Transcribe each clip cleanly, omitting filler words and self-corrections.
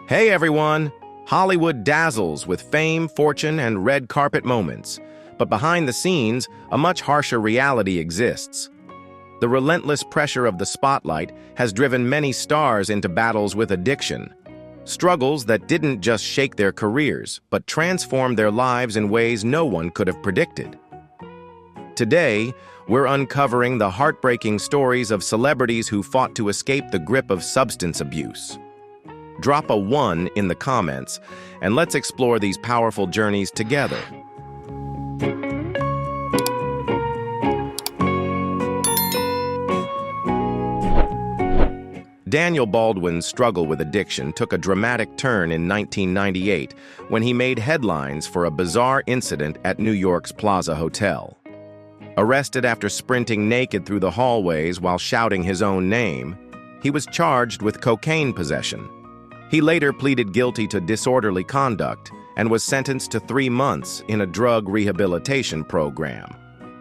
Hey everyone! Hollywood dazzles with fame, fortune, and red carpet moments. But behind the scenes, a much harsher reality exists. The relentless pressure of the spotlight has driven many stars into battles with addiction. Struggles that didn't just shake their careers, but transformed their lives in ways no one could have predicted. Today, we're uncovering the heartbreaking stories of celebrities who fought to escape the grip of substance abuse. Drop a 1 in the comments, and let's explore these powerful journeys together. Daniel Baldwin's struggle with addiction took a dramatic turn in 1998 when he made headlines for a bizarre incident at New York's Plaza Hotel. Arrested after sprinting naked through the hallways while shouting his own name, he was charged with cocaine possession. He later pleaded guilty to disorderly conduct and was sentenced to 3 months in a drug rehabilitation program.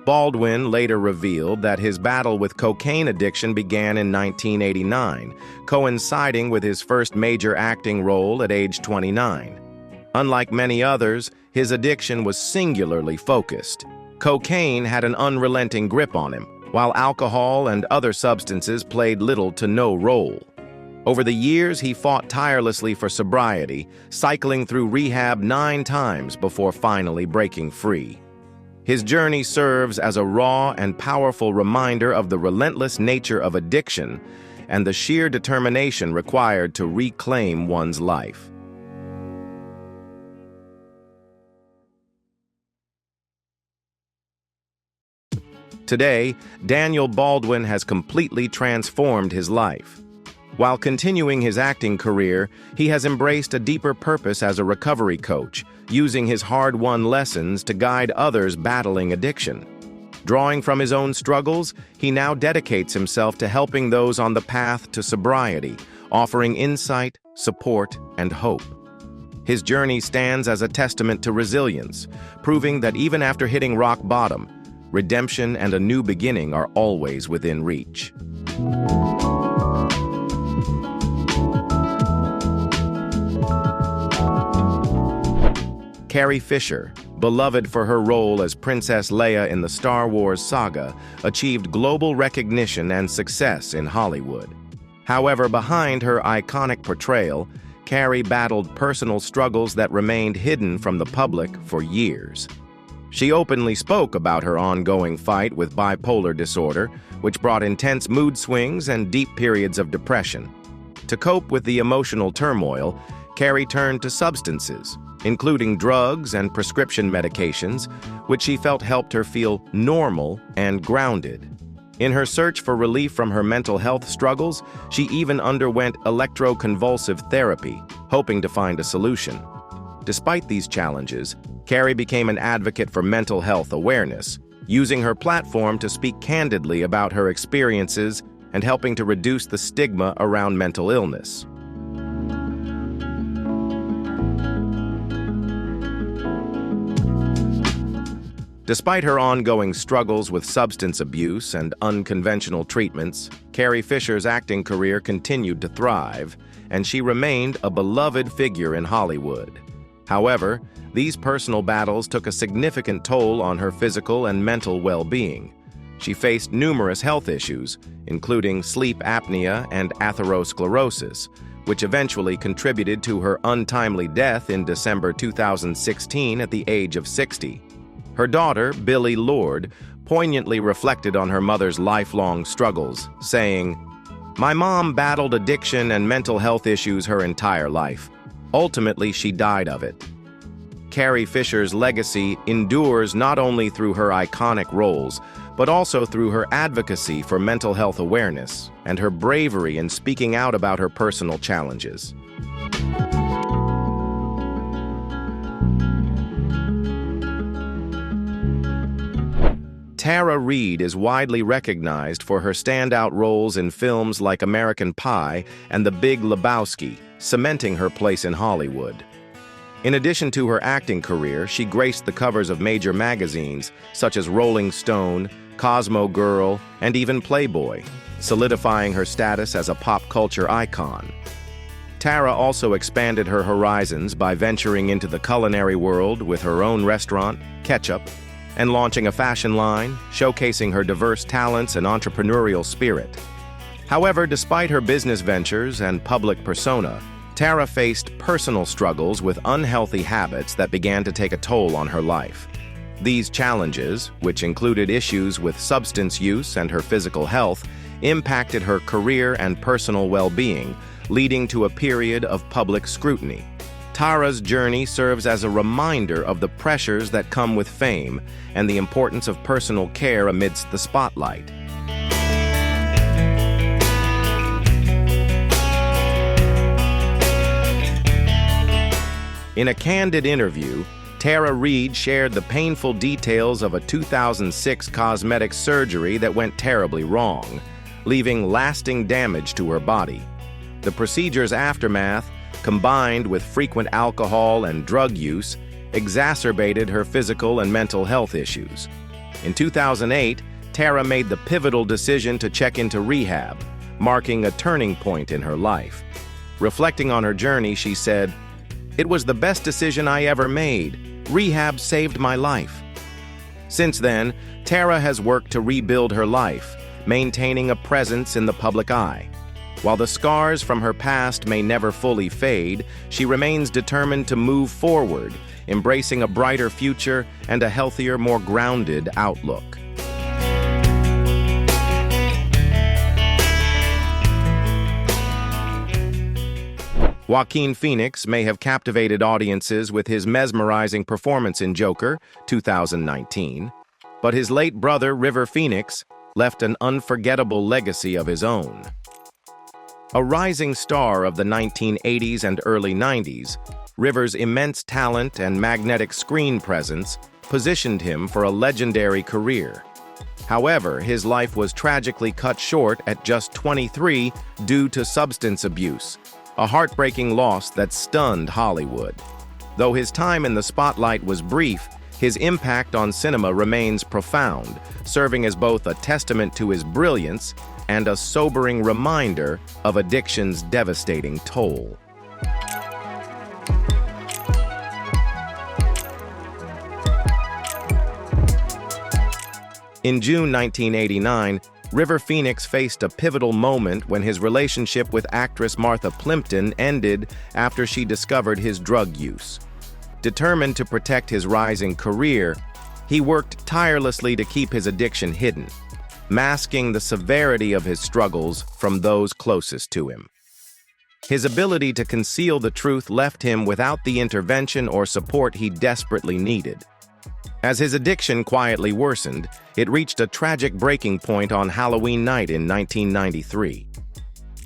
Baldwin later revealed that his battle with cocaine addiction began in 1989, coinciding with his first major acting role at age 29. Unlike many others, his addiction was singularly focused. Cocaine had an unrelenting grip on him, while alcohol and other substances played little to no role. Over the years, he fought tirelessly for sobriety, cycling through rehab 9 times before finally breaking free. His journey serves as a raw and powerful reminder of the relentless nature of addiction and the sheer determination required to reclaim one's life. Today, Daniel Baldwin has completely transformed his life. While continuing his acting career, he has embraced a deeper purpose as a recovery coach, using his hard-won lessons to guide others battling addiction. Drawing from his own struggles, he now dedicates himself to helping those on the path to sobriety, offering insight, support, and hope. His journey stands as a testament to resilience, proving that even after hitting rock bottom, redemption and a new beginning are always within reach. Carrie Fisher, beloved for her role as Princess Leia in the Star Wars saga, achieved global recognition and success in Hollywood. However, behind her iconic portrayal, Carrie battled personal struggles that remained hidden from the public for years. She openly spoke about her ongoing fight with bipolar disorder, which brought intense mood swings and deep periods of depression. To cope with the emotional turmoil, Carrie turned to substances, including drugs and prescription medications, which she felt helped her feel normal and grounded. In her search for relief from her mental health struggles, she even underwent electroconvulsive therapy, hoping to find a solution. Despite these challenges, Carrie became an advocate for mental health awareness, using her platform to speak candidly about her experiences and helping to reduce the stigma around mental illness. Despite her ongoing struggles with substance abuse and unconventional treatments, Carrie Fisher's acting career continued to thrive, and she remained a beloved figure in Hollywood. However, these personal battles took a significant toll on her physical and mental well-being. She faced numerous health issues, including sleep apnea and atherosclerosis, which eventually contributed to her untimely death in December 2016 at the age of 60. Her daughter, Billie Lourd, poignantly reflected on her mother's lifelong struggles, saying, "My mom battled addiction and mental health issues her entire life. Ultimately, she died of it." Carrie Fisher's legacy endures not only through her iconic roles, but also through her advocacy for mental health awareness and her bravery in speaking out about her personal challenges. Tara Reid is widely recognized for her standout roles in films like American Pie and The Big Lebowski, cementing her place in Hollywood. In addition to her acting career, she graced the covers of major magazines such as Rolling Stone, Cosmo Girl, and even Playboy, solidifying her status as a pop culture icon. Tara also expanded her horizons by venturing into the culinary world with her own restaurant, Ketchup, and launching a fashion line, showcasing her diverse talents and entrepreneurial spirit. However, despite her business ventures and public persona, Tara faced personal struggles with unhealthy habits that began to take a toll on her life. These challenges, which included issues with substance use and her physical health, impacted her career and personal well-being, leading to a period of public scrutiny. Tara's journey serves as a reminder of the pressures that come with fame and the importance of personal care amidst the spotlight. In a candid interview, Tara Reid shared the painful details of a 2006 cosmetic surgery that went terribly wrong, leaving lasting damage to her body. The procedure's aftermath, combined with frequent alcohol and drug use, exacerbated her physical and mental health issues. In 2008, Tara made the pivotal decision to check into rehab, marking a turning point in her life. Reflecting on her journey, she said, "It was the best decision I ever made. Rehab saved my life." Since then, Tara has worked to rebuild her life, maintaining a presence in the public eye. While the scars from her past may never fully fade, she remains determined to move forward, embracing a brighter future and a healthier, more grounded outlook. Joaquin Phoenix may have captivated audiences with his mesmerizing performance in Joker, 2019, but his late brother, River Phoenix, left an unforgettable legacy of his own. A rising star of the 1980s and early 90s, River's immense talent and magnetic screen presence positioned him for a legendary career. However, his life was tragically cut short at just 23 due to substance abuse, a heartbreaking loss that stunned Hollywood. Though his time in the spotlight was brief, his impact on cinema remains profound, serving as both a testament to his brilliance and a sobering reminder of addiction's devastating toll. In June 1989, River Phoenix faced a pivotal moment when his relationship with actress Martha Plimpton ended after she discovered his drug use. Determined to protect his rising career, he worked tirelessly to keep his addiction hidden, masking the severity of his struggles from those closest to him. His ability to conceal the truth left him without the intervention or support he desperately needed. As his addiction quietly worsened, it reached a tragic breaking point on Halloween night in 1993.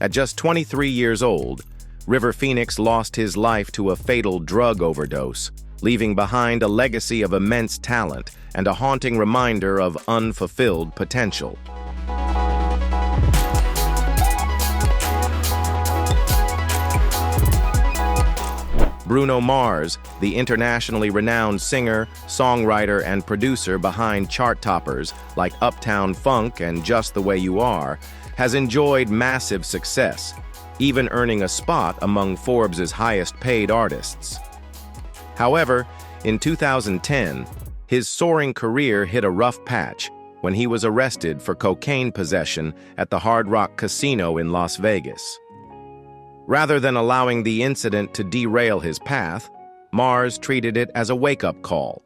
At just 23 years old, River Phoenix lost his life to a fatal drug overdose, leaving behind a legacy of immense talent and a haunting reminder of unfulfilled potential. Bruno Mars, the internationally renowned singer, songwriter, and producer behind chart toppers like Uptown Funk and Just the Way You Are, has enjoyed massive success, even earning a spot among Forbes' highest-paid artists. However, in 2010, his soaring career hit a rough patch when he was arrested for cocaine possession at the Hard Rock Casino in Las Vegas. Rather than allowing the incident to derail his path, Mars treated it as a wake-up call.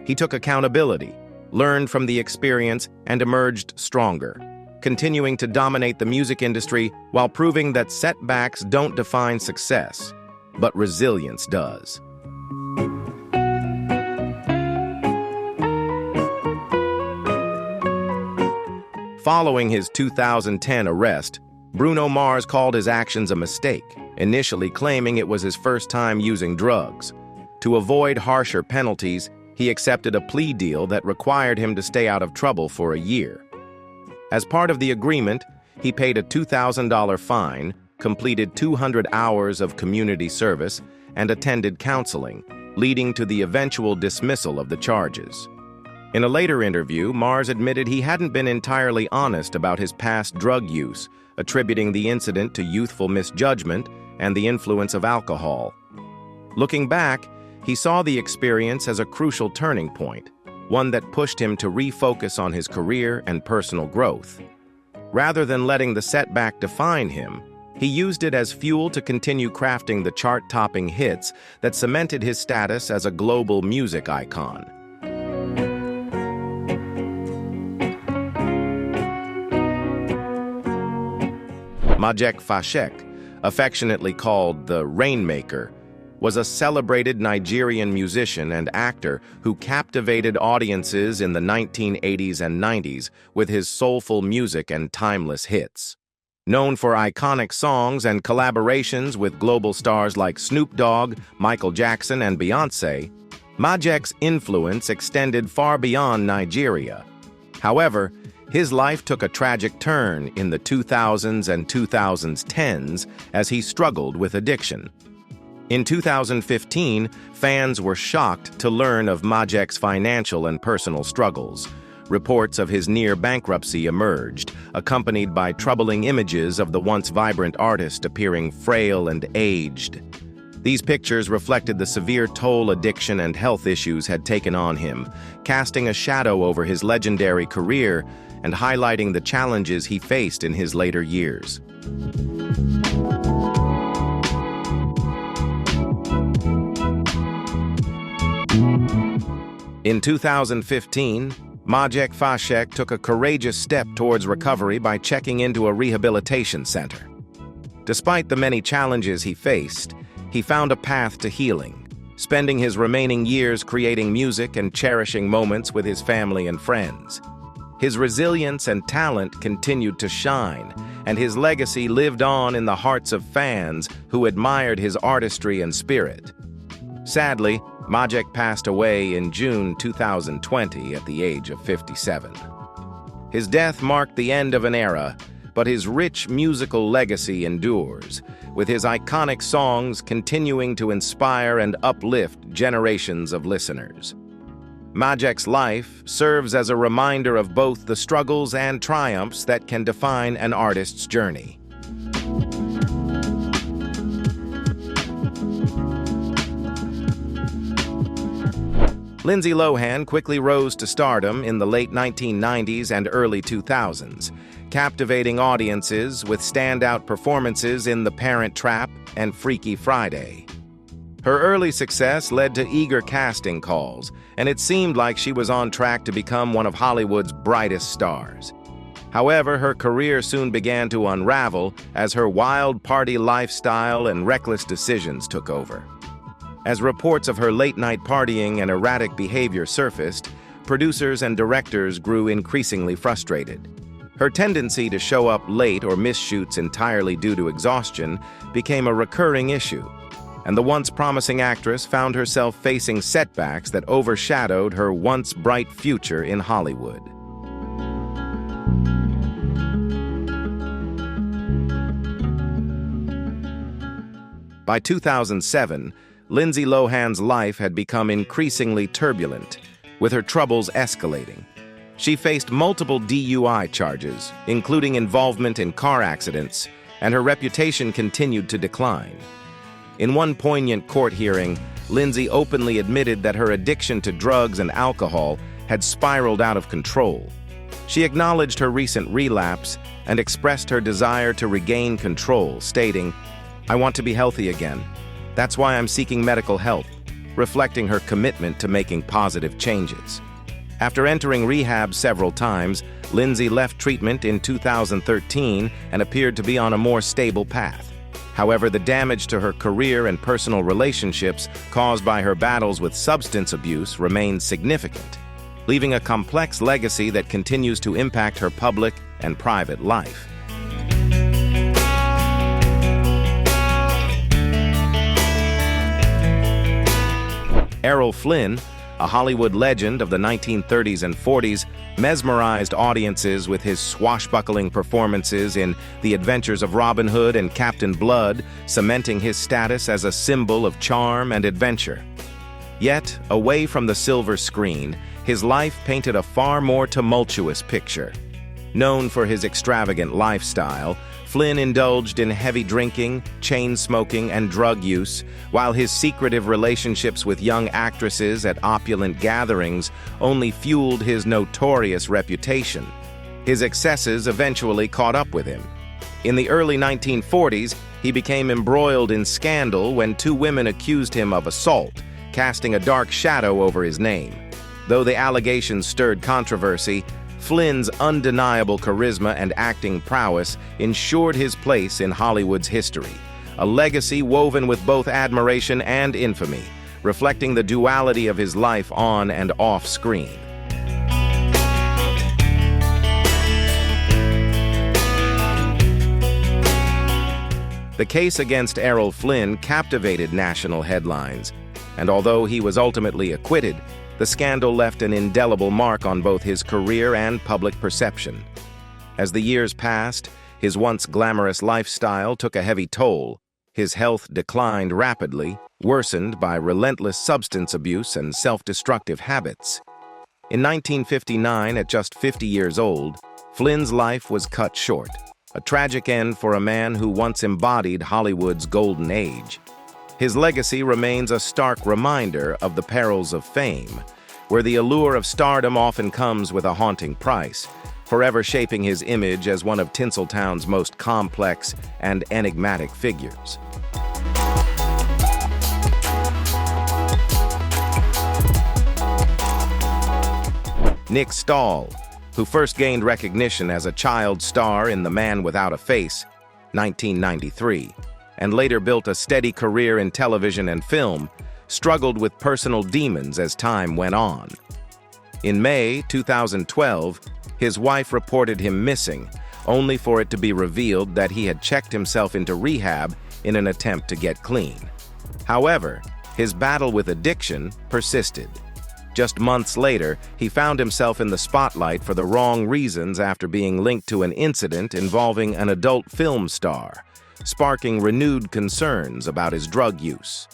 He took accountability, learned from the experience, and emerged stronger, continuing to dominate the music industry while proving that setbacks don't define success, but resilience does. Following his 2010 arrest, Bruno Mars called his actions a mistake, initially claiming it was his first time using drugs. To avoid harsher penalties, he accepted a plea deal that required him to stay out of trouble for a year. As part of the agreement, he paid a $2,000 fine, completed 200 hours of community service, and attended counseling, leading to the eventual dismissal of the charges. In a later interview, Mars admitted he hadn't been entirely honest about his past drug use, attributing the incident to youthful misjudgment and the influence of alcohol. Looking back, he saw the experience as a crucial turning point, one that pushed him to refocus on his career and personal growth. Rather than letting the setback define him, he used it as fuel to continue crafting the chart-topping hits that cemented his status as a global music icon. Zac Efron, affectionately called the Rainmaker, was a celebrated Nigerian musician and actor who captivated audiences in the 1980s and 90s with his soulful music and timeless hits. Known for iconic songs and collaborations with global stars like Snoop Dogg, Michael Jackson, and Beyoncé,Zac's influence extended far beyond Nigeria. However, his life took a tragic turn in the 2000s and 2010s as he struggled with addiction. In 2015, fans were shocked to learn of Zac's financial and personal struggles. Reports of his near bankruptcy emerged, accompanied by troubling images of the once vibrant artist appearing frail and aged. These pictures reflected the severe toll addiction and health issues had taken on him, casting a shadow over his legendary career and highlighting the challenges he faced in his later years. In 2015, Zac Efron took a courageous step towards recovery by checking into a rehabilitation center. Despite the many challenges he faced, he found a path to healing, spending his remaining years creating music and cherishing moments with his family and friends. His resilience and talent continued to shine, and his legacy lived on in the hearts of fans who admired his artistry and spirit. Sadly, Zac passed away in June 2020 at the age of 57. His death marked the end of an era, but his rich musical legacy endures, with his iconic songs continuing to inspire and uplift generations of listeners. Zac's life serves as a reminder of both the struggles and triumphs that can define an artist's journey. Lindsay Lohan quickly rose to stardom in the late 1990s and early 2000s, captivating audiences with standout performances in The Parent Trap and Freaky Friday. Her early success led to eager casting calls, and it seemed like she was on track to become one of Hollywood's brightest stars. However, her career soon began to unravel as her wild party lifestyle and reckless decisions took over. As reports of her late-night partying and erratic behavior surfaced, producers and directors grew increasingly frustrated. Her tendency to show up late or miss shoots entirely due to exhaustion became a recurring issue, and the once promising actress found herself facing setbacks that overshadowed her once bright future in Hollywood. By 2007, Lindsay Lohan's life had become increasingly turbulent, with her troubles escalating. She faced multiple DUI charges, including involvement in car accidents, and her reputation continued to decline. In one poignant court hearing, Lindsay openly admitted that her addiction to drugs and alcohol had spiraled out of control. She acknowledged her recent relapse and expressed her desire to regain control, stating, "I want to be healthy again. That's why I'm seeking medical help," reflecting her commitment to making positive changes. After entering rehab several times, Lindsay left treatment in 2013 and appeared to be on a more stable path. However, the damage to her career and personal relationships caused by her battles with substance abuse remains significant, leaving a complex legacy that continues to impact her public and private life. Errol Flynn, a Hollywood legend of the 1930s and 40s, mesmerized audiences with his swashbuckling performances in The Adventures of Robin Hood and Captain Blood, cementing his status as a symbol of charm and adventure. Yet, away from the silver screen, his life painted a far more tumultuous picture. Known for his extravagant lifestyle, Flynn indulged in heavy drinking, chain smoking, and drug use, while his secretive relationships with young actresses at opulent gatherings only fueled his notorious reputation. His excesses eventually caught up with him. In the early 1940s, he became embroiled in scandal when two women accused him of assault, casting a dark shadow over his name. Though the allegations stirred controversy, Flynn's undeniable charisma and acting prowess ensured his place in Hollywood's history, a legacy woven with both admiration and infamy, reflecting the duality of his life on and off screen. The case against Errol Flynn captivated national headlines, and although he was ultimately acquitted, the scandal left an indelible mark on both his career and public perception. As the years passed, his once glamorous lifestyle took a heavy toll. His health declined rapidly, worsened by relentless substance abuse and self-destructive habits. In 1959, at just 50 years old, Flynn's life was cut short, a tragic end for a man who once embodied Hollywood's golden age. His legacy remains a stark reminder of the perils of fame, where the allure of stardom often comes with a haunting price, forever shaping his image as one of Tinseltown's most complex and enigmatic figures. Nick Stahl, who first gained recognition as a child star in The Man Without a Face, 1993, and later built a steady career in television and film, struggled with personal demons as time went on. In May 2012, his wife reported him missing, only for it to be revealed that he had checked himself into rehab in an attempt to get clean. However, his battle with addiction persisted. Just months later, he found himself in the spotlight for the wrong reasons after being linked to an incident involving an adult film star, sparking renewed concerns about his drug use.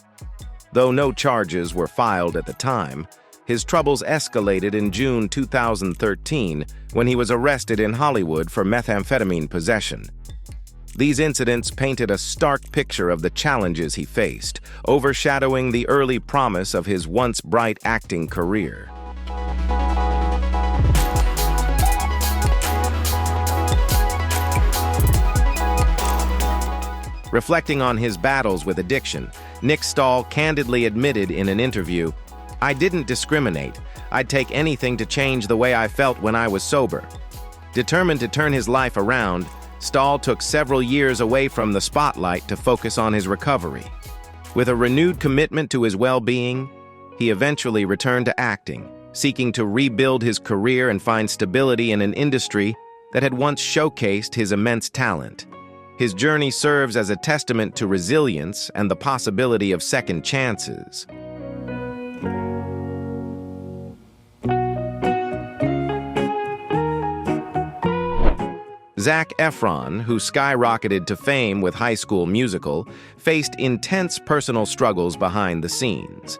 Though no charges were filed at the time, his troubles escalated in June 2013 when he was arrested in Hollywood for methamphetamine possession. These incidents painted a stark picture of the challenges he faced, overshadowing the early promise of his once bright acting career. Reflecting on his battles with addiction, Nick Stahl candidly admitted in an interview, "I didn't discriminate. I'd take anything to change the way I felt when I was sober." Determined to turn his life around, Stahl took several years away from the spotlight to focus on his recovery. With a renewed commitment to his well-being, he eventually returned to acting, seeking to rebuild his career and find stability in an industry that had once showcased his immense talent. His journey serves as a testament to resilience and the possibility of second chances. Zac Efron, who skyrocketed to fame with High School Musical, faced intense personal struggles behind the scenes.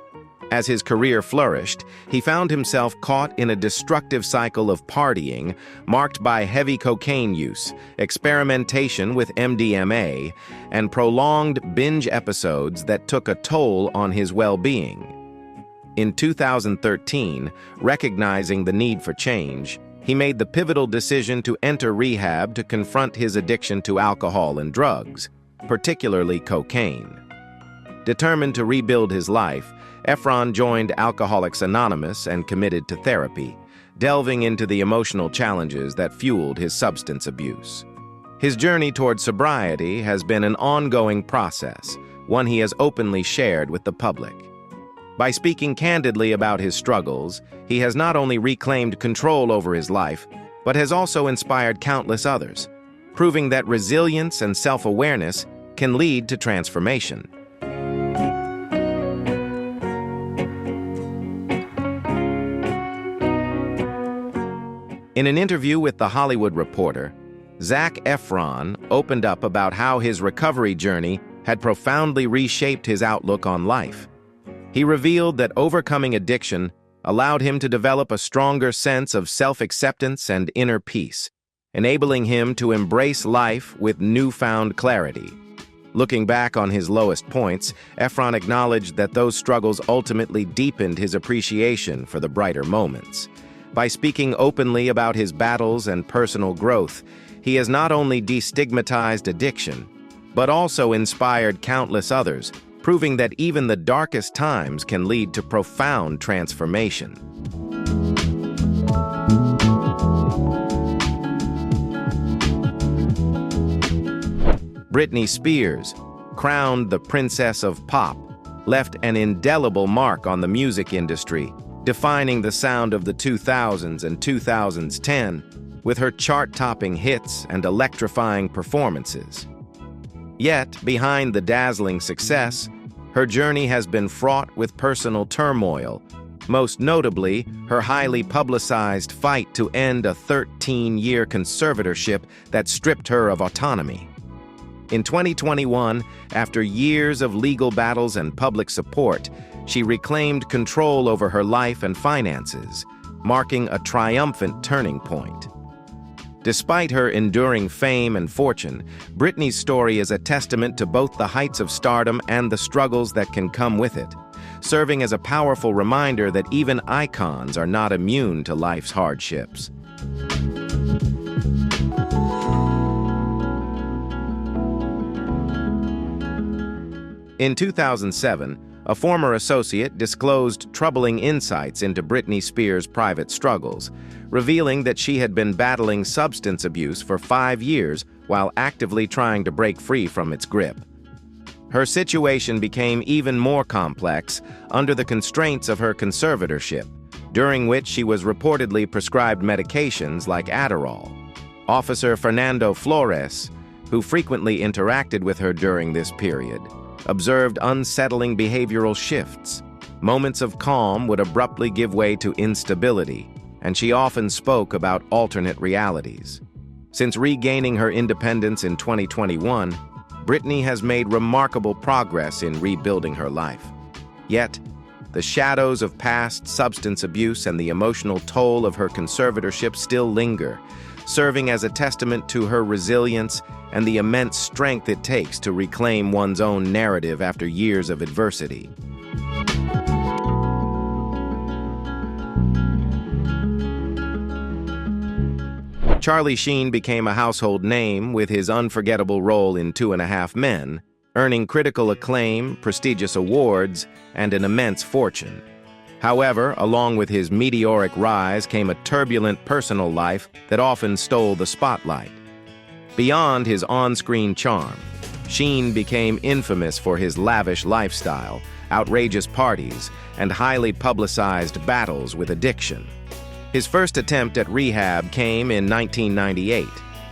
As his career flourished, he found himself caught in a destructive cycle of partying marked by heavy cocaine use, experimentation with MDMA, and prolonged binge episodes that took a toll on his well-being. In 2013, recognizing the need for change, he made the pivotal decision to enter rehab to confront his addiction to alcohol and drugs, particularly cocaine. Determined to rebuild his life, Efron joined Alcoholics Anonymous and committed to therapy, delving into the emotional challenges that fueled his substance abuse. His journey toward sobriety has been an ongoing process, one he has openly shared with the public. By speaking candidly about his struggles, he has not only reclaimed control over his life, but has also inspired countless others, proving that resilience and self-awareness can lead to transformation. In an interview with The Hollywood Reporter, Zac Efron opened up about how his recovery journey had profoundly reshaped his outlook on life. He revealed that overcoming addiction allowed him to develop a stronger sense of self-acceptance and inner peace, enabling him to embrace life with newfound clarity. Looking back on his lowest points, Efron acknowledged that those struggles ultimately deepened his appreciation for the brighter moments. By speaking openly about his battles and personal growth, he has not only destigmatized addiction, but also inspired countless others, proving that even the darkest times can lead to profound transformation. Britney Spears, crowned the Princess of Pop, left an indelible mark on the music industry, defining the sound of the 2000s and 2010 with her chart-topping hits and electrifying performances. Yet, behind the dazzling success, her journey has been fraught with personal turmoil, most notably her highly publicized fight to end a 13-year conservatorship that stripped her of autonomy. In 2021, after years of legal battles and public support, she reclaimed control over her life and finances, marking a triumphant turning point. Despite her enduring fame and fortune, Britney's story is a testament to both the heights of stardom and the struggles that can come with it, serving as a powerful reminder that even icons are not immune to life's hardships. In 2007, a former associate disclosed troubling insights into Britney Spears' private struggles, revealing that she had been battling substance abuse for 5 years while actively trying to break free from its grip. Her situation became even more complex under the constraints of her conservatorship, during which she was reportedly prescribed medications like Adderall. Officer Fernando Flores, who frequently interacted with her during this period, observed unsettling behavioral shifts. Moments of calm would abruptly give way to instability, and she often spoke about alternate realities. Since regaining her independence in 2021, Britney has made remarkable progress in rebuilding her life. Yet, the shadows of past substance abuse and the emotional toll of her conservatorship still linger, serving as a testament to her resilience and the immense strength it takes to reclaim one's own narrative after years of adversity. Charlie Sheen became a household name with his unforgettable role in 2.5 Men, earning critical acclaim, prestigious awards, and an immense fortune. However, along with his meteoric rise came a turbulent personal life that often stole the spotlight. Beyond his on-screen charm, Sheen became infamous for his lavish lifestyle, outrageous parties, and highly publicized battles with addiction. His first attempt at rehab came in 1998,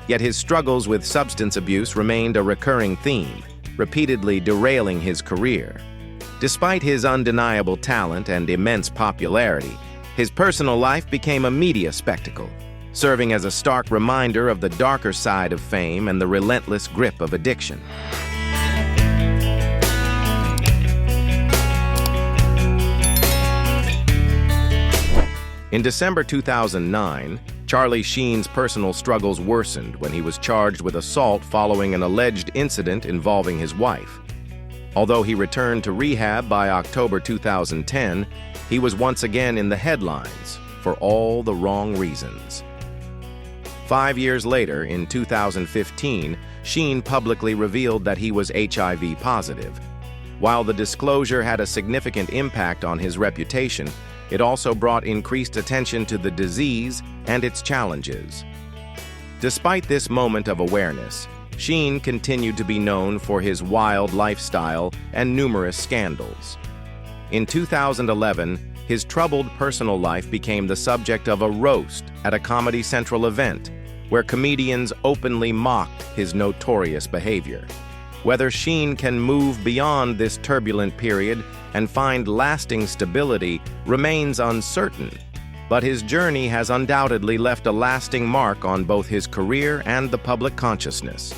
yet his struggles with substance abuse remained a recurring theme, repeatedly derailing his career. Despite his undeniable talent and immense popularity, his personal life became a media spectacle, serving as a stark reminder of the darker side of fame and the relentless grip of addiction. In December 2009, Charlie Sheen's personal struggles worsened when he was charged with assault following an alleged incident involving his wife. Although he returned to rehab by October 2010, he was once again in the headlines for all the wrong reasons. 5 years later, in 2015, Sheen publicly revealed that he was HIV positive. While the disclosure had a significant impact on his reputation, it also brought increased attention to the disease and its challenges. Despite this moment of awareness, Sheen continued to be known for his wild lifestyle and numerous scandals. In 2011, his troubled personal life became the subject of a roast at a Comedy Central event, where comedians openly mocked his notorious behavior. Whether Sheen can move beyond this turbulent period and find lasting stability remains uncertain, but his journey has undoubtedly left a lasting mark on both his career and the public consciousness.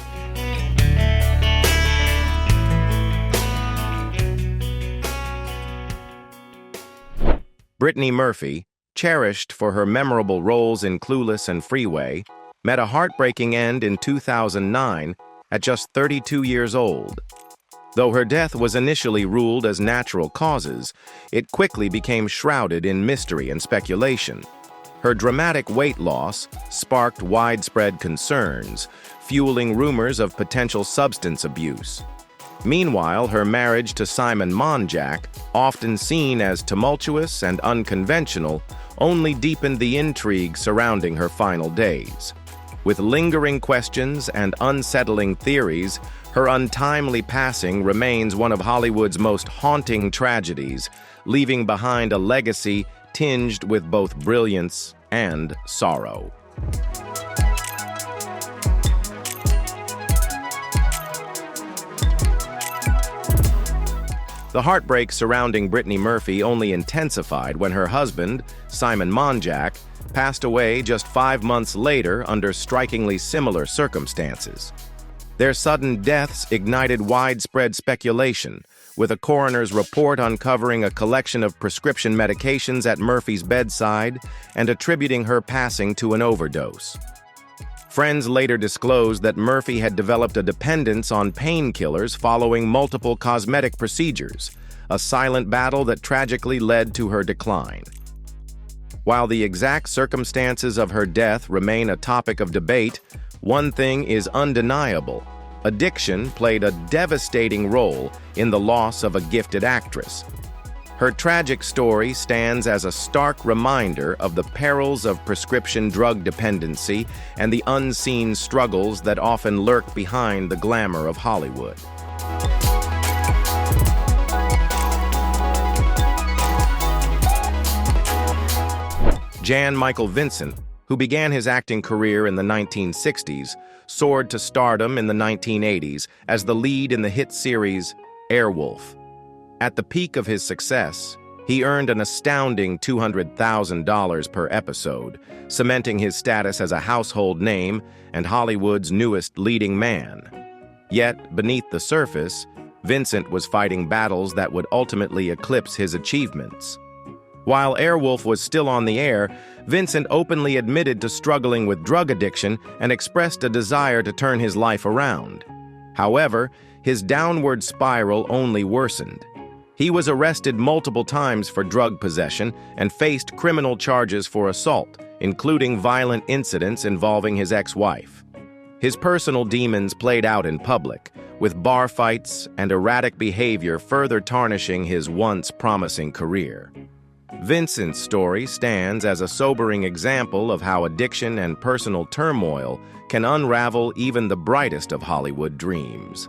Brittany Murphy, cherished for her memorable roles in Clueless and Freeway, met a heartbreaking end in 2009 at just 32 years old. Though her death was initially ruled as natural causes, it quickly became shrouded in mystery and speculation. Her dramatic weight loss sparked widespread concerns, fueling rumors of potential substance abuse. Meanwhile, her marriage to Simon Monjack, often seen as tumultuous and unconventional, only deepened the intrigue surrounding her final days. With lingering questions and unsettling theories, her untimely passing remains one of Hollywood's most haunting tragedies, leaving behind a legacy tinged with both brilliance and sorrow. The heartbreak surrounding Brittany Murphy only intensified when her husband, Simon Monjack, passed away just 5 months later under strikingly similar circumstances. Their sudden deaths ignited widespread speculation, with a coroner's report uncovering a collection of prescription medications at Murphy's bedside and attributing her passing to an overdose. Friends later disclosed that Murphy had developed a dependence on painkillers following multiple cosmetic procedures, a silent battle that tragically led to her decline. While the exact circumstances of her death remain a topic of debate, one thing is undeniable: addiction played a devastating role in the loss of a gifted actress. Her tragic story stands as a stark reminder of the perils of prescription drug dependency and the unseen struggles that often lurk behind the glamour of Hollywood. Jan Michael Vincent, who began his acting career in the 1960s, soared to stardom in the 1980s as the lead in the hit series Airwolf. At the peak of his success, he earned an astounding $200,000 per episode, cementing his status as a household name and Hollywood's newest leading man. Yet, beneath the surface, Vincent was fighting battles that would ultimately eclipse his achievements. While Airwolf was still on the air, Vincent openly admitted to struggling with drug addiction and expressed a desire to turn his life around. However, his downward spiral only worsened. He was arrested multiple times for drug possession and faced criminal charges for assault, including violent incidents involving his ex-wife. His personal demons played out in public, with bar fights and erratic behavior further tarnishing his once promising career. Vincent's story stands as a sobering example of how addiction and personal turmoil can unravel even the brightest of Hollywood dreams.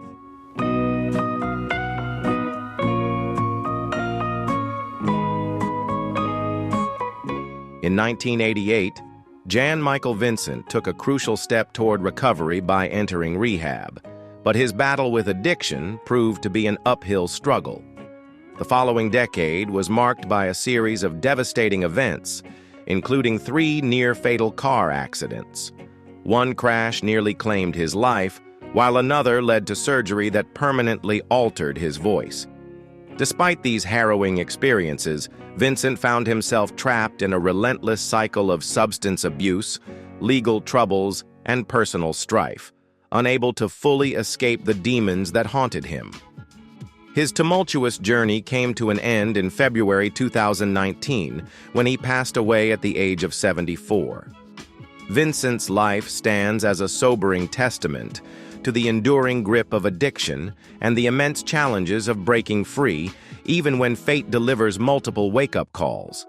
In 1988, Jan Michael Vincent took a crucial step toward recovery by entering rehab, but his battle with addiction proved to be an uphill struggle. The following decade was marked by a series of devastating events, including 3 near-fatal car accidents. One crash nearly claimed his life, while another led to surgery that permanently altered his voice. Despite these harrowing experiences, Vincent found himself trapped in a relentless cycle of substance abuse, legal troubles, and personal strife, unable to fully escape the demons that haunted him. His tumultuous journey came to an end in February 2019, when he passed away at the age of 74. Vincent's life stands as a sobering testament to the enduring grip of addiction and the immense challenges of breaking free, even when fate delivers multiple wake-up calls.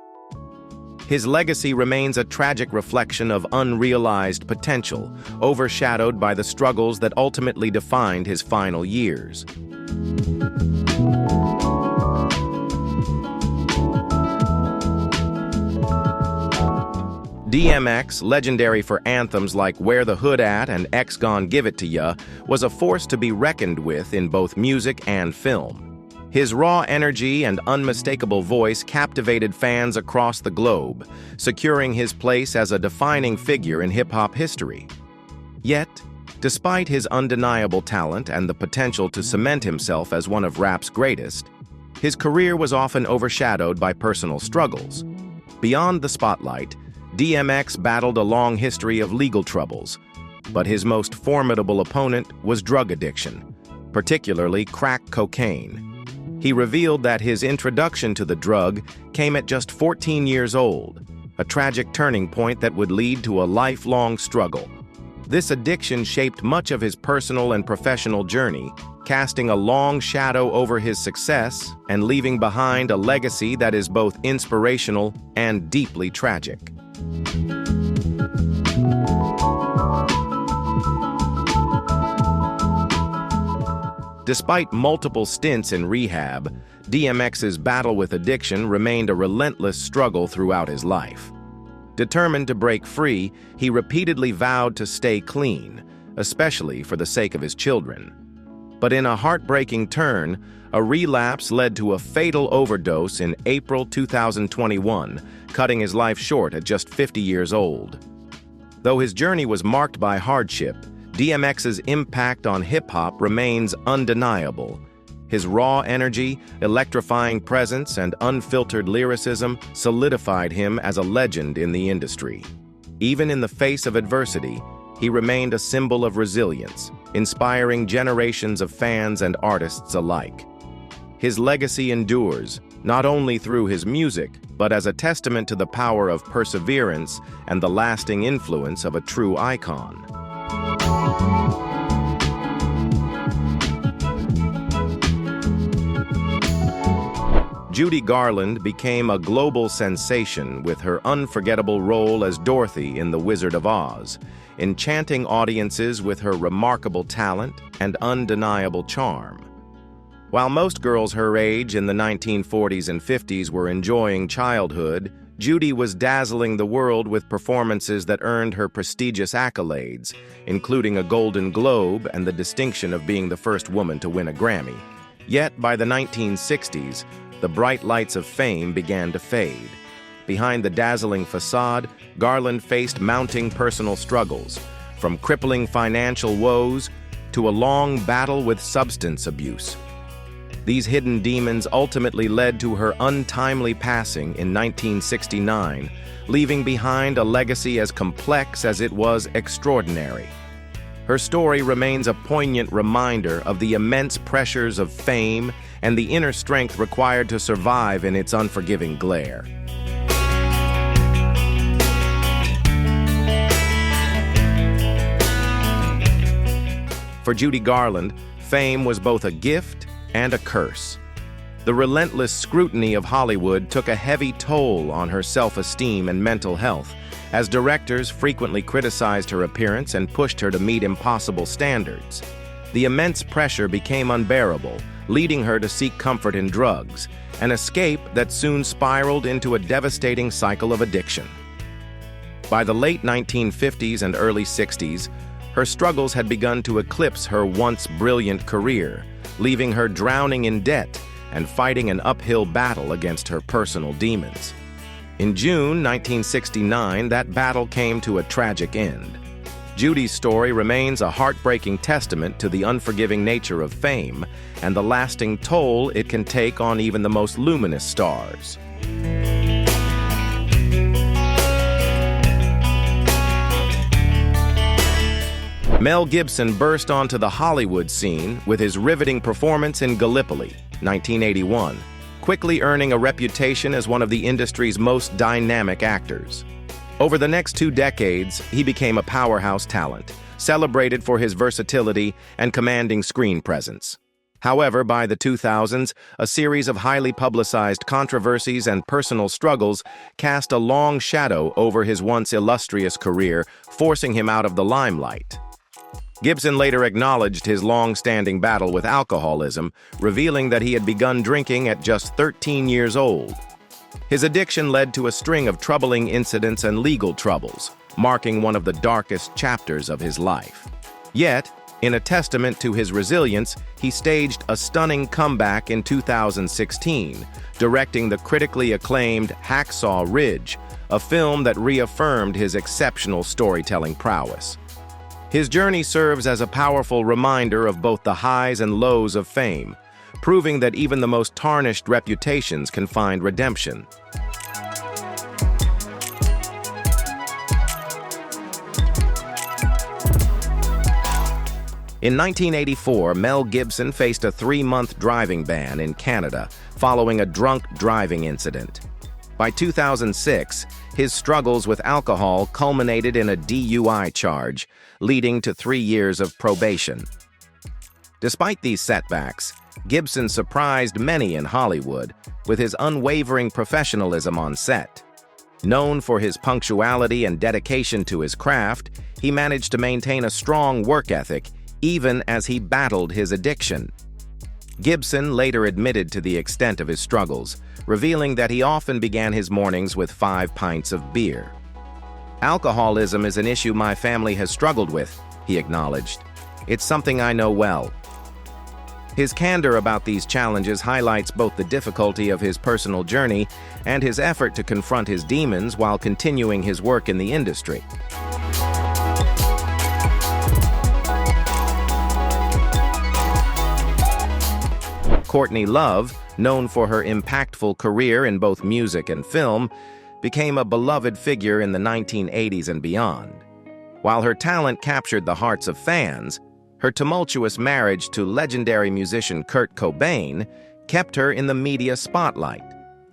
His legacy remains a tragic reflection of unrealized potential, overshadowed by the struggles that ultimately defined his final years. DMX, legendary for anthems like Where the Hood At and X Gon Give It To Ya, was a force to be reckoned with in both music and film. His raw energy and unmistakable voice captivated fans across the globe, securing his place as a defining figure in hip-hop history. Yet, despite his undeniable talent and the potential to cement himself as one of rap's greatest, his career was often overshadowed by personal struggles. Beyond the spotlight, DMX battled a long history of legal troubles, but his most formidable opponent was drug addiction, particularly crack cocaine. He revealed that his introduction to the drug came at just 14 years old, a tragic turning point that would lead to a lifelong struggle. This addiction shaped much of his personal and professional journey, casting a long shadow over his success and leaving behind a legacy that is both inspirational and deeply tragic. Despite multiple stints in rehab, DMX's battle with addiction remained a relentless struggle throughout his life. Determined to break free, he repeatedly vowed to stay clean, especially for the sake of his children. But in a heartbreaking turn, a relapse led to a fatal overdose in April 2021, cutting his life short at just 50 years old. Though his journey was marked by hardship, DMX's impact on hip-hop remains undeniable. His raw energy, electrifying presence, and unfiltered lyricism solidified him as a legend in the industry. Even in the face of adversity, he remained a symbol of resilience, inspiring generations of fans and artists alike. His legacy endures, not only through his music, but as a testament to the power of perseverance and the lasting influence of a true icon. Judy Garland became a global sensation with her unforgettable role as Dorothy in The Wizard of Oz, enchanting audiences with her remarkable talent and undeniable charm. While most girls her age in the 1940s and 50s were enjoying childhood, Judy was dazzling the world with performances that earned her prestigious accolades, including a Golden Globe and the distinction of being the first woman to win a Grammy. Yet, by the 1960s, the bright lights of fame began to fade. Behind the dazzling facade, Garland faced mounting personal struggles, from crippling financial woes to a long battle with substance abuse. These hidden demons ultimately led to her untimely passing in 1969, leaving behind a legacy as complex as it was extraordinary. Her story remains a poignant reminder of the immense pressures of fame and the inner strength required to survive in its unforgiving glare. For Judy Garland, fame was both a gift and a curse. The relentless scrutiny of Hollywood took a heavy toll on her self-esteem and mental health, as directors frequently criticized her appearance and pushed her to meet impossible standards. The immense pressure became unbearable, leading her to seek comfort in drugs, an escape that soon spiraled into a devastating cycle of addiction. By the late 1950s and early 60s, her struggles had begun to eclipse her once brilliant career, leaving her drowning in debt and fighting an uphill battle against her personal demons. In June 1969, that battle came to a tragic end. Judy's story remains a heartbreaking testament to the unforgiving nature of fame and the lasting toll it can take on even the most luminous stars. Mel Gibson burst onto the Hollywood scene with his riveting performance in Gallipoli, 1981, quickly earning a reputation as one of the industry's most dynamic actors. Over the next 2 decades, he became a powerhouse talent, celebrated for his versatility and commanding screen presence. However, by the 2000s, a series of highly publicized controversies and personal struggles cast a long shadow over his once illustrious career, forcing him out of the limelight. Gibson later acknowledged his long-standing battle with alcoholism, revealing that he had begun drinking at just 13 years old. His addiction led to a string of troubling incidents and legal troubles, marking one of the darkest chapters of his life. Yet, in a testament to his resilience, he staged a stunning comeback in 2016, directing the critically acclaimed Hacksaw Ridge, a film that reaffirmed his exceptional storytelling prowess. His journey serves as a powerful reminder of both the highs and lows of fame, proving that even the most tarnished reputations can find redemption. In 1984, Mel Gibson faced a 3-month driving ban in Canada following a drunk driving incident. By 2006, his struggles with alcohol culminated in a DUI charge, leading to 3 years of probation. Despite these setbacks, Gibson surprised many in Hollywood with his unwavering professionalism on set. Known for his punctuality and dedication to his craft, he managed to maintain a strong work ethic even as he battled his addiction. Gibson later admitted to the extent of his struggles, revealing that he often began his mornings with 5 pints of beer. "Alcoholism is an issue my family has struggled with," he acknowledged. "It's something I know well." His candor about these challenges highlights both the difficulty of his personal journey and his effort to confront his demons while continuing his work in the industry. Courtney Love, known for her impactful career in both music and film, became a beloved figure in the 1980s and beyond. While her talent captured the hearts of fans, her tumultuous marriage to legendary musician Kurt Cobain kept her in the media spotlight.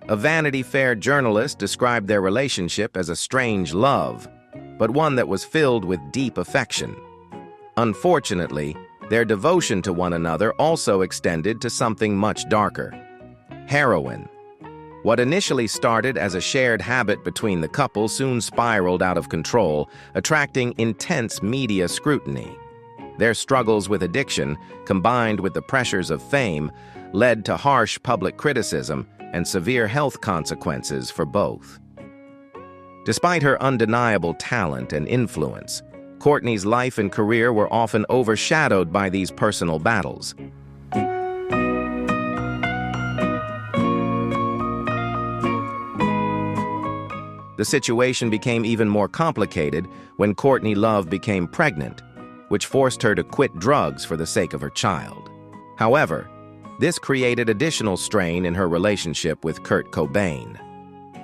A Vanity Fair journalist described their relationship as a strange love, but one that was filled with deep affection. Unfortunately, their devotion to one another also extended to something much darker: heroin. What initially started as a shared habit between the couple soon spiraled out of control, attracting intense media scrutiny. Their struggles with addiction, combined with the pressures of fame, led to harsh public criticism and severe health consequences for both. Despite her undeniable talent and influence, Courtney's life and career were often overshadowed by these personal battles. The situation became even more complicated when Courtney Love became pregnant, which forced her to quit drugs for the sake of her child. However, this created additional strain in her relationship with Kurt Cobain.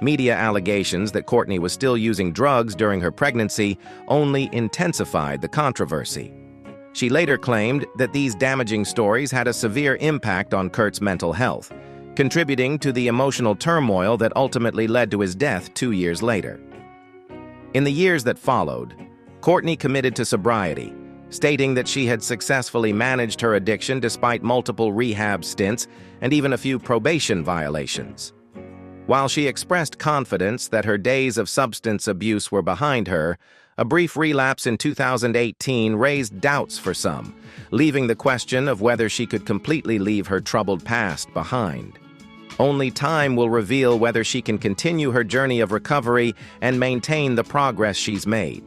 Media allegations that Courtney was still using drugs during her pregnancy only intensified the controversy. She later claimed that these damaging stories had a severe impact on Kurt's mental health, contributing to the emotional turmoil that ultimately led to his death 2 years later. In the years that followed, Courtney committed to sobriety, stating that she had successfully managed her addiction despite multiple rehab stints and even a few probation violations. While she expressed confidence that her days of substance abuse were behind her, a brief relapse in 2018 raised doubts for some, leaving the question of whether she could completely leave her troubled past behind. Only time will reveal whether she can continue her journey of recovery and maintain the progress she's made.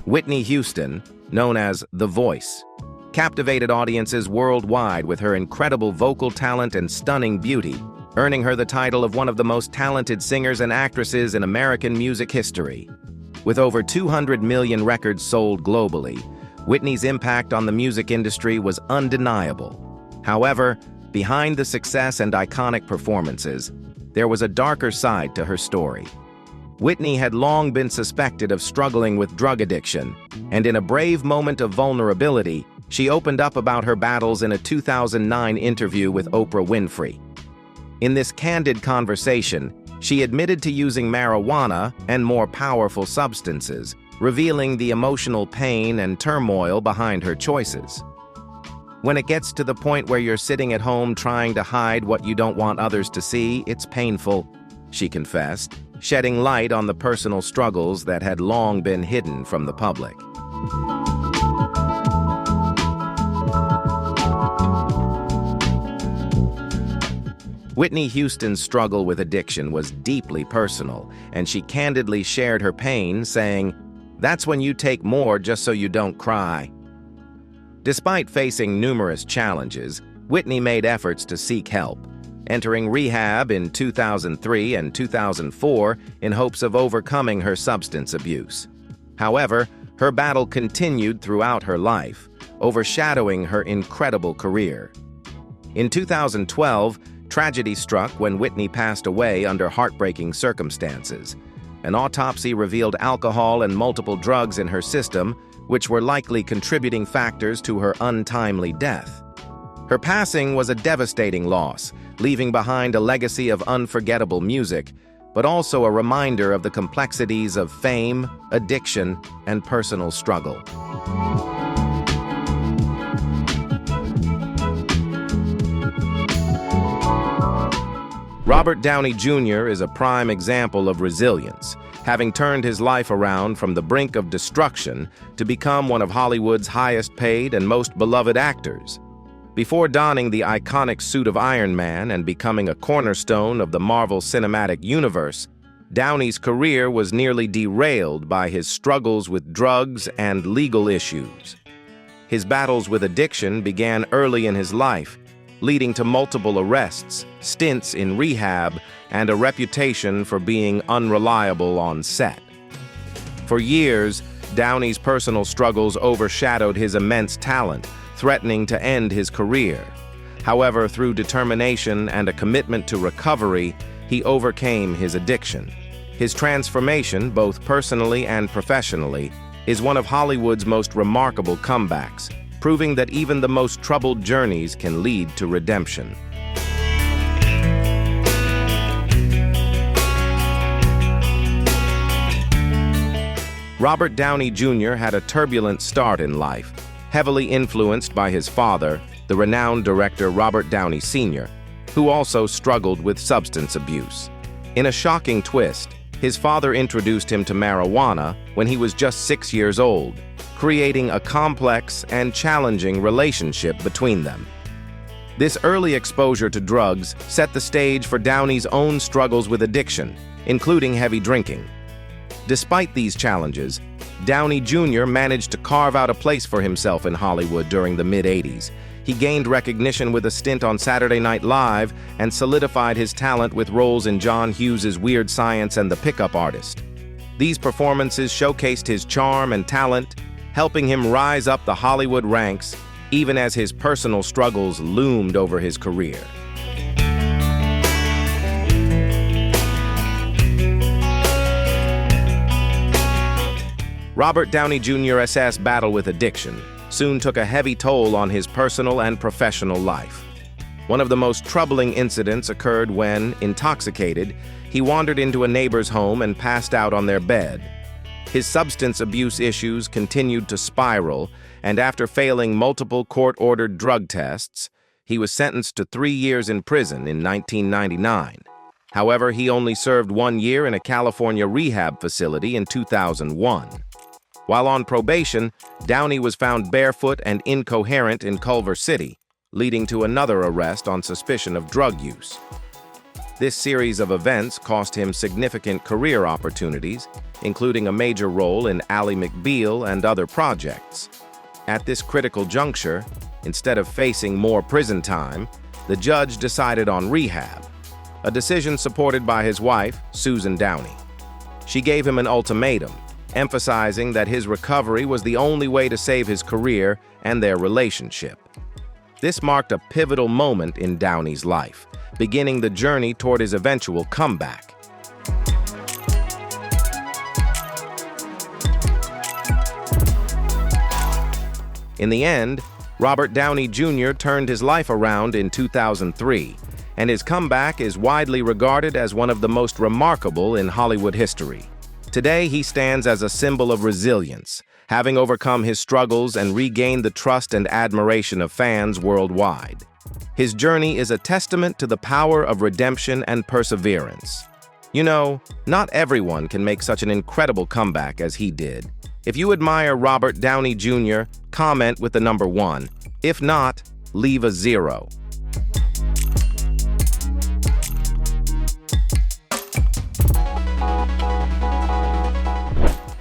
Whitney Houston, known as The Voice, captivated audiences worldwide with her incredible vocal talent and stunning beauty, earning her the title of one of the most talented singers and actresses in American music history. With over 200 million records sold globally, Whitney's impact on the music industry was undeniable. However, behind the success and iconic performances, there was a darker side to her story. Whitney had long been suspected of struggling with drug addiction, and in a brave moment of vulnerability, she opened up about her battles in a 2009 interview with Oprah Winfrey. In this candid conversation, she admitted to using marijuana and more powerful substances, revealing the emotional pain and turmoil behind her choices. "When it gets to the point where you're sitting at home trying to hide what you don't want others to see, it's painful," she confessed, shedding light on the personal struggles that had long been hidden from the public. Whitney Houston's struggle with addiction was deeply personal, and she candidly shared her pain, saying, "That's when you take more just so you don't cry." Despite facing numerous challenges, Whitney made efforts to seek help, entering rehab in 2003 and 2004 in hopes of overcoming her substance abuse. However, her battle continued throughout her life, overshadowing her incredible career. In 2012, tragedy struck when Whitney passed away under heartbreaking circumstances, An autopsy revealed alcohol and multiple drugs in her system, which were likely contributing factors to her untimely death. Her passing was a devastating loss, leaving behind a legacy of unforgettable music, but also a reminder of the complexities of fame, addiction, and personal struggle. Robert Downey Jr. is a prime example of resilience, having turned his life around from the brink of destruction to become one of Hollywood's highest-paid and most beloved actors. Before donning the iconic suit of Iron Man and becoming a cornerstone of the Marvel Cinematic Universe, Downey's career was nearly derailed by his struggles with drugs and legal issues. His battles with addiction began early in his life, leading to multiple arrests, stints in rehab, and a reputation for being unreliable on set. For years, Downey's personal struggles overshadowed his immense talent, threatening to end his career. However, through determination and a commitment to recovery, he overcame his addiction. His transformation, both personally and professionally, is one of Hollywood's most remarkable comebacks, proving that even the most troubled journeys can lead to redemption. Robert Downey Jr. had a turbulent start in life, heavily influenced by his father, the renowned director Robert Downey Sr., who also struggled with substance abuse. In a shocking twist, his father introduced him to marijuana when he was just 6 years old, creating a complex and challenging relationship between them. This early exposure to drugs set the stage for Downey's own struggles with addiction, including heavy drinking. Despite these challenges, Downey Jr. managed to carve out a place for himself in Hollywood during the mid-'80s. He gained recognition with a stint on Saturday Night Live and solidified his talent with roles in John Hughes's Weird Science and The Pickup Artist. These performances showcased his charm and talent, helping him rise up the Hollywood ranks, even as his personal struggles loomed over his career. Robert Downey Jr.'s battle with addiction soon took a heavy toll on his personal and professional life. One of the most troubling incidents occurred when, intoxicated, he wandered into a neighbor's home and passed out on their bed. His substance abuse issues continued to spiral, and after failing multiple court-ordered drug tests, he was sentenced to 3 years in prison in 1999. However, he only served 1 year in a California rehab facility in 2001. While on probation, Downey was found barefoot and incoherent in Culver City, leading to another arrest on suspicion of drug use. This series of events cost him significant career opportunities, including a major role in Ally McBeal and other projects. At this critical juncture, instead of facing more prison time, the judge decided on rehab, a decision supported by his wife, Susan Downey. She gave him an ultimatum, emphasizing that his recovery was the only way to save his career and their relationship. This marked a pivotal moment in Downey's life, beginning the journey toward his eventual comeback. In the end, Robert Downey Jr. turned his life around in 2003, and his comeback is widely regarded as one of the most remarkable in Hollywood history. Today, he stands as a symbol of resilience, having overcome his struggles and regained the trust and admiration of fans worldwide. His journey is a testament to the power of redemption and perseverance. You know, not everyone can make such an incredible comeback as he did. If you admire Robert Downey Jr., comment with the number 1. If not, leave a 0.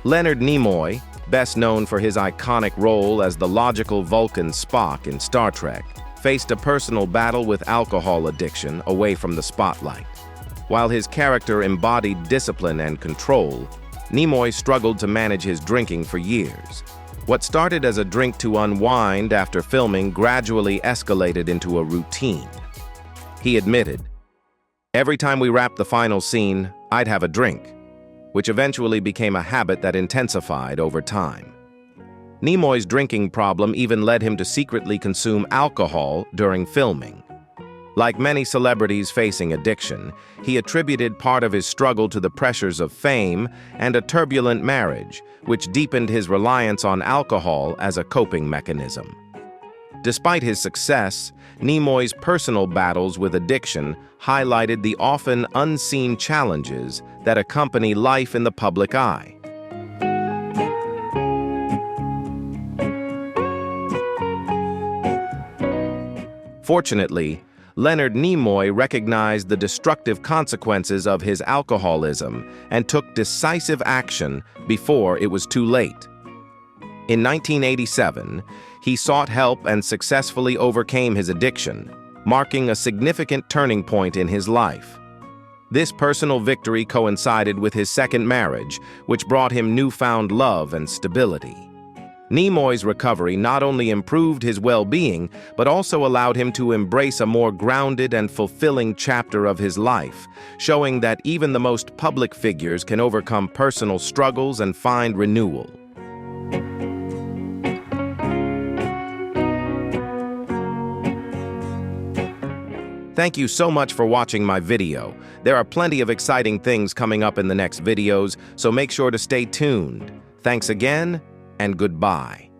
Leonard Nimoy, best known for his iconic role as the logical Vulcan Spock in Star Trek, faced a personal battle with alcohol addiction away from the spotlight. While his character embodied discipline and control, Nimoy struggled to manage his drinking for years. What started as a drink to unwind after filming gradually escalated into a routine. He admitted, "Every time we wrapped the final scene, I'd have a drink. which eventually became a habit that intensified over time. Nimoy's drinking problem even led him to secretly consume alcohol during filming. Like many celebrities facing addiction, he attributed part of his struggle to the pressures of fame and a turbulent marriage, which deepened his reliance on alcohol as a coping mechanism. Despite his success, Nimoy's personal battles with addiction highlighted the often unseen challenges that accompany life in the public eye. Fortunately, Leonard Nimoy recognized the destructive consequences of his alcoholism and took decisive action before it was too late. In 1987, he sought help and successfully overcame his addiction, marking a significant turning point in his life. This personal victory coincided with his second marriage, which brought him newfound love and stability. Nimoy's recovery not only improved his well-being, but also allowed him to embrace a more grounded and fulfilling chapter of his life, showing that even the most public figures can overcome personal struggles and find renewal. Thank you so much for watching my video. There are plenty of exciting things coming up in the next videos, so make sure to stay tuned. Thanks again, and goodbye.